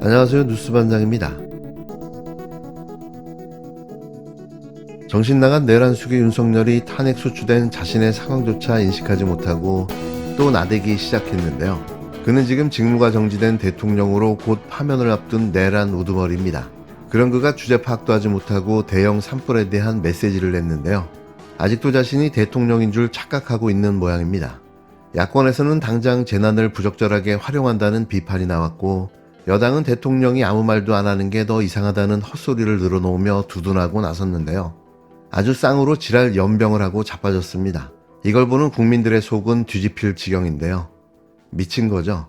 안녕하세요. 뉴스반장입니다. 정신나간 내란숙의 윤석열이 탄핵 소추된 자신의 상황조차 인식하지 못하고 또 나대기 시작했는데요. 그는 지금 직무가 정지된 대통령으로 곧 파면을 앞둔 내란 우두머리입니다. 그런 그가 주제 파악도 하지 못하고 대형 산불에 대한 메시지를 냈는데요. 아직도 자신이 대통령인 줄 착각하고 있는 모양입니다. 야권에서는 당장 재난을 부적절하게 활용한다는 비판이 나왔고, 여당은 대통령이 아무 말도 안 하는 게 더 이상하다는 헛소리를 늘어놓으며 두둔하고 나섰는데요. 아주 쌍으로 지랄 연병을 하고 자빠졌습니다. 이걸 보는 국민들의 속은 뒤집힐 지경인데요. 미친 거죠.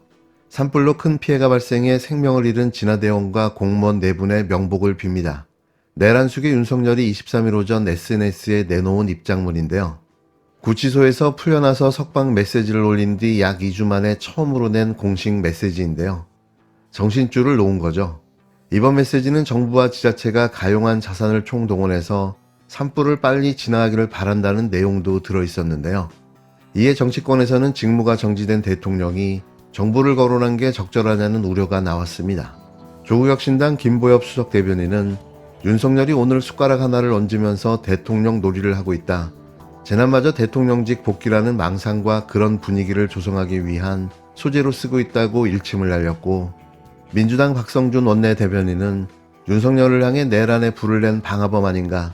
산불로 큰 피해가 발생해 생명을 잃은 진화대원과 공무원 4분의 명복을 빕니다. 내란숙의 윤석열이 23일 오전 SNS에 내놓은 입장문인데요. 구치소에서 풀려나서 석방 메시지를 올린 뒤 약 2주 만에 처음으로 낸 공식 메시지인데요. 정신줄을 놓은 거죠. 이번 메시지는 정부와 지자체가 가용한 자산을 총동원해서 산불을 빨리 진화하기를 바란다는 내용도 들어있었는데요. 이에 정치권에서는 직무가 정지된 대통령이 정부를 거론한 게 적절하냐는 우려가 나왔습니다. 조국혁신당 김보엽 수석 대변인은 윤석열이 오늘 숟가락 하나를 얹으면서 대통령 놀이를 하고 있다. 재난마저 대통령직 복귀라는 망상과 그런 분위기를 조성하기 위한 소재로 쓰고 있다고 일침을 날렸고, 민주당 박성준 원내대변인은 윤석열을 향해 내란에 불을 낸 방화범 아닌가,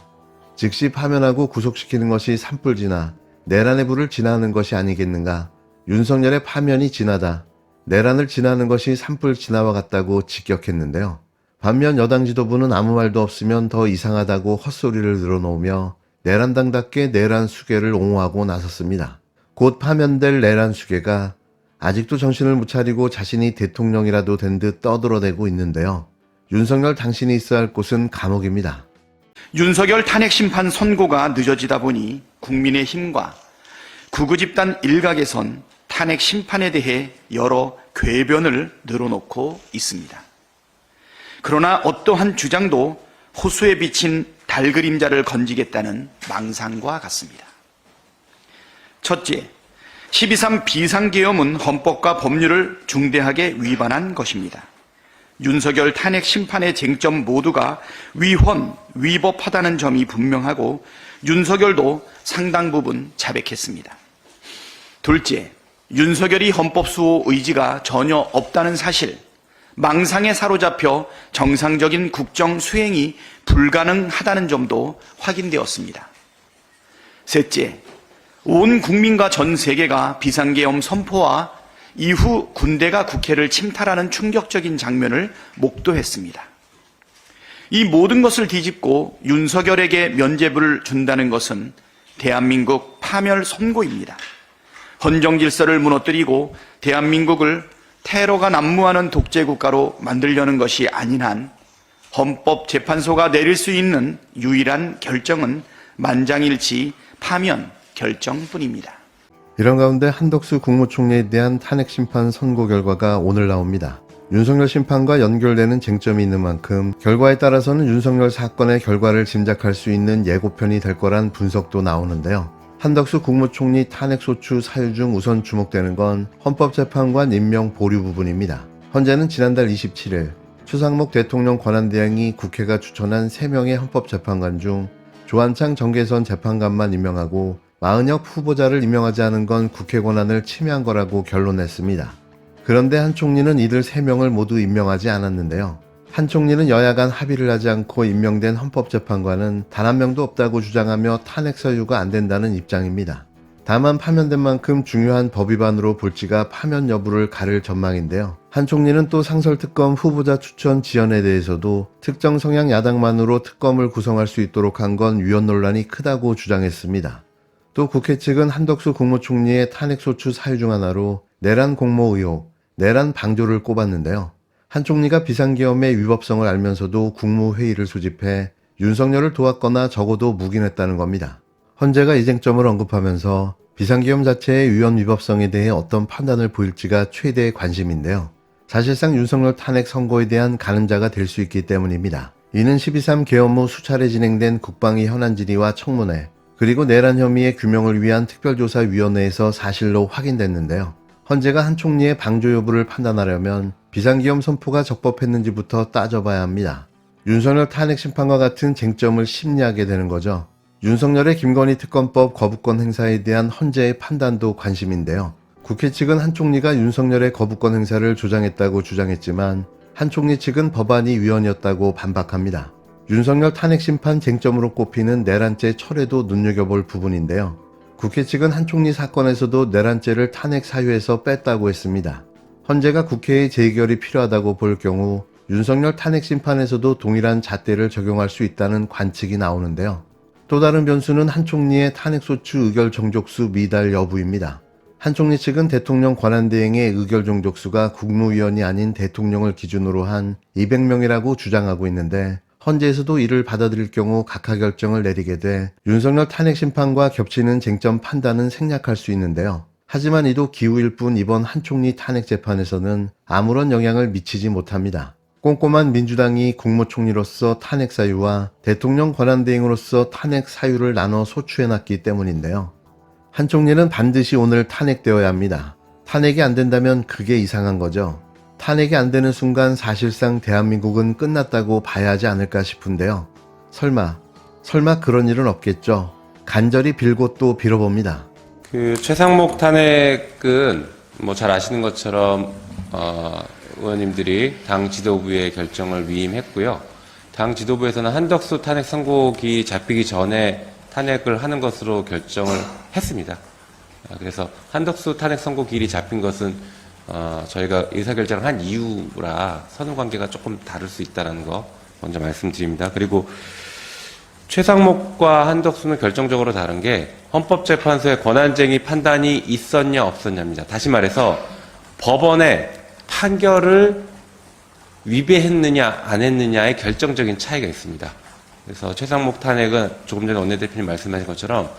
즉시 파면하고 구속시키는 것이 산불 진화, 내란의 불을 진화하는 것이 아니겠는가, 윤석열의 파면이 진화다, 내란을 진화하는 것이 산불 진화와 같다고 직격했는데요. 반면 여당 지도부는 아무 말도 없으면 더 이상하다고 헛소리를 늘어놓으며 내란당답게 내란 수괴를 옹호하고 나섰습니다. 곧 파면될 내란 수괴가 아직도 정신을 못 차리고 자신이 대통령이라도 된 듯 떠들어대고 있는데요. 윤석열 당신이 있어야 할 곳은 감옥입니다. 윤석열 탄핵 심판 선고가 늦어지다 보니 국민의힘과 구구집단 일각에선 탄핵 심판에 대해 여러 궤변을 늘어놓고 있습니다. 그러나 어떠한 주장도 호수에 비친 달그림자를 건지겠다는 망상과 같습니다. 첫째, 12.3 비상계엄은 헌법과 법률을 중대하게 위반한 것입니다. 윤석열 탄핵 심판의 쟁점 모두가 위헌, 위법하다는 점이 분명하고 윤석열도 상당 부분 자백했습니다. 둘째, 윤석열이 헌법수호 의지가 전혀 없다는 사실, 망상에 사로잡혀 정상적인 국정 수행이 불가능하다는 점도 확인되었습니다. 셋째, 온 국민과 전 세계가 비상계엄 선포와 이후 군대가 국회를 침탈하는 충격적인 장면을 목도했습니다. 이 모든 것을 뒤집고 윤석열에게 면죄부를 준다는 것은 대한민국 파멸 선고입니다. 헌정 질서를 무너뜨리고 대한민국을 테러가 난무하는 독재국가로 만들려는 것이 아닌 한 헌법재판소가 내릴 수 있는 유일한 결정은 만장일치 파면 결정뿐입니다. 이런 가운데 한덕수 국무총리에 대한 탄핵 심판 선고 결과가 오늘 나옵니다. 윤석열 심판과 연결되는 쟁점이 있는 만큼 결과에 따라서는 윤석열 사건의 결과를 짐작할 수 있는 예고편이 될 거란 분석도 나오는데요. 한덕수 국무총리 탄핵소추 사유 중 우선 주목되는 건 헌법재판관 임명 보류 부분입니다. 헌재는 지난달 27일 추상목 대통령 권한대행이 국회가 추천한 3명의 헌법재판관 중 조한창 정계선 재판관만 임명하고 마은혁 후보자를 임명하지 않은 건 국회 권한을 침해한 거라고 결론냈습니다. 그런데 한 총리는 이들 3명을 모두 임명하지 않았는데요. 한 총리는 여야 간 합의를 하지 않고 임명된 헌법재판관은 단 한 명도 없다고 주장하며 탄핵 사유가 안 된다는 입장입니다. 다만 파면된 만큼 중요한 법 위반으로 볼지가 파면 여부를 가를 전망인데요. 한 총리는 또 상설특검 후보자 추천 지연에 대해서도 특정 성향 야당만으로 특검을 구성할 수 있도록 한 건 위헌 논란이 크다고 주장했습니다. 또 국회 측은 한덕수 국무총리의 탄핵소추 사유 중 하나로 내란 공모 의혹, 내란 방조를 꼽았는데요. 한 총리가 비상계엄의 위법성을 알면서도 국무회의를 소집해 윤석열을 도왔거나 적어도 묵인했다는 겁니다. 헌재가 이 쟁점을 언급하면서 비상계엄 자체의 위헌 위법성에 대해 어떤 판단을 보일지가 최대의 관심인데요. 사실상 윤석열 탄핵 선고에 대한 가늠자가 될 수 있기 때문입니다. 이는 12.3 계엄 후 수차례 진행된 국방위 현안 질의와 청문회, 그리고 내란 혐의의 규명을 위한 특별조사위원회에서 사실로 확인됐는데요. 헌재가 한 총리의 방조 여부를 판단하려면 비상계엄 선포가 적법했는지부터 따져봐야 합니다. 윤석열 탄핵 심판과 같은 쟁점을 심리하게 되는 거죠. 윤석열의 김건희 특검법 거부권 행사에 대한 헌재의 판단도 관심인데요. 국회 측은 한 총리가 윤석열의 거부권 행사를 조장했다고 주장했지만 한 총리 측은 법안이 위헌이었다고 반박합니다. 윤석열 탄핵 심판 쟁점으로 꼽히는 내란죄 철회도 눈여겨볼 부분인데요. 국회 측은 한 총리 사건에서도 내란죄를 탄핵 사유에서 뺐다고 했습니다. 헌재가 국회의 재의결이 필요하다고 볼 경우 윤석열 탄핵 심판에서도 동일한 잣대를 적용할 수 있다는 관측이 나오는데요. 또 다른 변수는 한 총리의 탄핵소추 의결 정족수 미달 여부입니다. 한 총리 측은 대통령 권한대행의 의결 정족수가 국무위원이 아닌 대통령을 기준으로 한 200명이라고 주장하고 있는데 헌재에서도 이를 받아들일 경우 각하 결정을 내리게 돼 윤석열 탄핵 심판과 겹치는 쟁점 판단은 생략할 수 있는데요. 하지만 이도 기우일 뿐 이번 한 총리 탄핵 재판에서는 아무런 영향을 미치지 못합니다. 꼼꼼한 민주당이 국무총리로서 탄핵 사유와 대통령 권한대행으로서 탄핵 사유를 나눠 소추해놨기 때문인데요. 한 총리는 반드시 오늘 탄핵되어야 합니다. 탄핵이 안 된다면 그게 이상한 거죠. 탄핵이 안 되는 순간 사실상 대한민국은 끝났다고 봐야 하지 않을까 싶은데요. 설마 그런 일은 없겠죠. 간절히 빌고 또 빌어봅니다. 최상목 탄핵은 잘 아시는 것처럼 의원님들이 당 지도부의 결정을 위임했고요. 당 지도부에서는 한덕수 탄핵 선고기 잡히기 전에 탄핵을 하는 것으로 결정을 했습니다. 그래서 한덕수 탄핵 선고기일이 잡힌 것은 저희가 의사결정을 한 이유라 선후관계가 조금 다를 수 있다는 거 먼저 말씀드립니다. 그리고 최상목과 한덕수는 결정적으로 다른 게 헌법재판소의 권한쟁의 판단이 있었냐 없었냐입니다. 다시 말해서 법원의 판결을 위배했느냐 안 했느냐의 결정적인 차이가 있습니다. 그래서 최상목 탄핵은 조금 전에 원내대표님 말씀하신 것처럼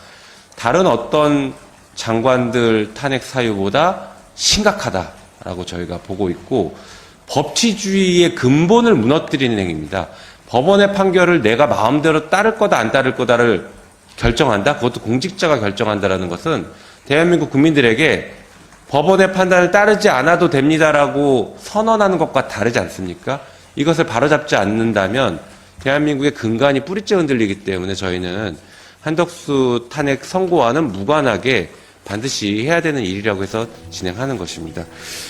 다른 어떤 장관들 탄핵 사유보다 심각하다라고 저희가 보고 있고 법치주의의 근본을 무너뜨리는 행위입니다. 법원의 판결을 내가 마음대로 따를 거다 안 따를 거다를 결정한다? 그것도 공직자가 결정한다라는 것은 대한민국 국민들에게 법원의 판단을 따르지 않아도 됩니다라고 선언하는 것과 다르지 않습니까? 이것을 바로잡지 않는다면 대한민국의 근간이 뿌리째 흔들리기 때문에 저희는 한덕수 탄핵 선고와는 무관하게 반드시 해야 되는 일이라고 해서 진행하는 것입니다.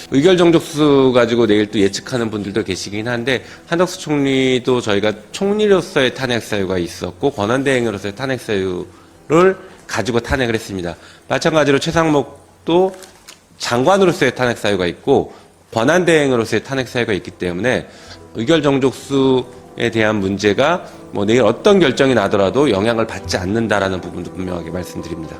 의결 정족수 가지고 내일 또 예측하는 분들도 계시긴 한데 한덕수 총리도 저희가 총리로서의 탄핵 사유가 있었고 권한대행으로서의 탄핵 사유를 가지고 탄핵을 했습니다. 마찬가지로 최상목도 장관으로서의 탄핵 사유가 있고 권한대행으로서의 탄핵 사유가 있기 때문에 의결 정족수에 대한 문제가 내일 어떤 결정이 나더라도 영향을 받지 않는다라는 부분도 분명하게 말씀드립니다.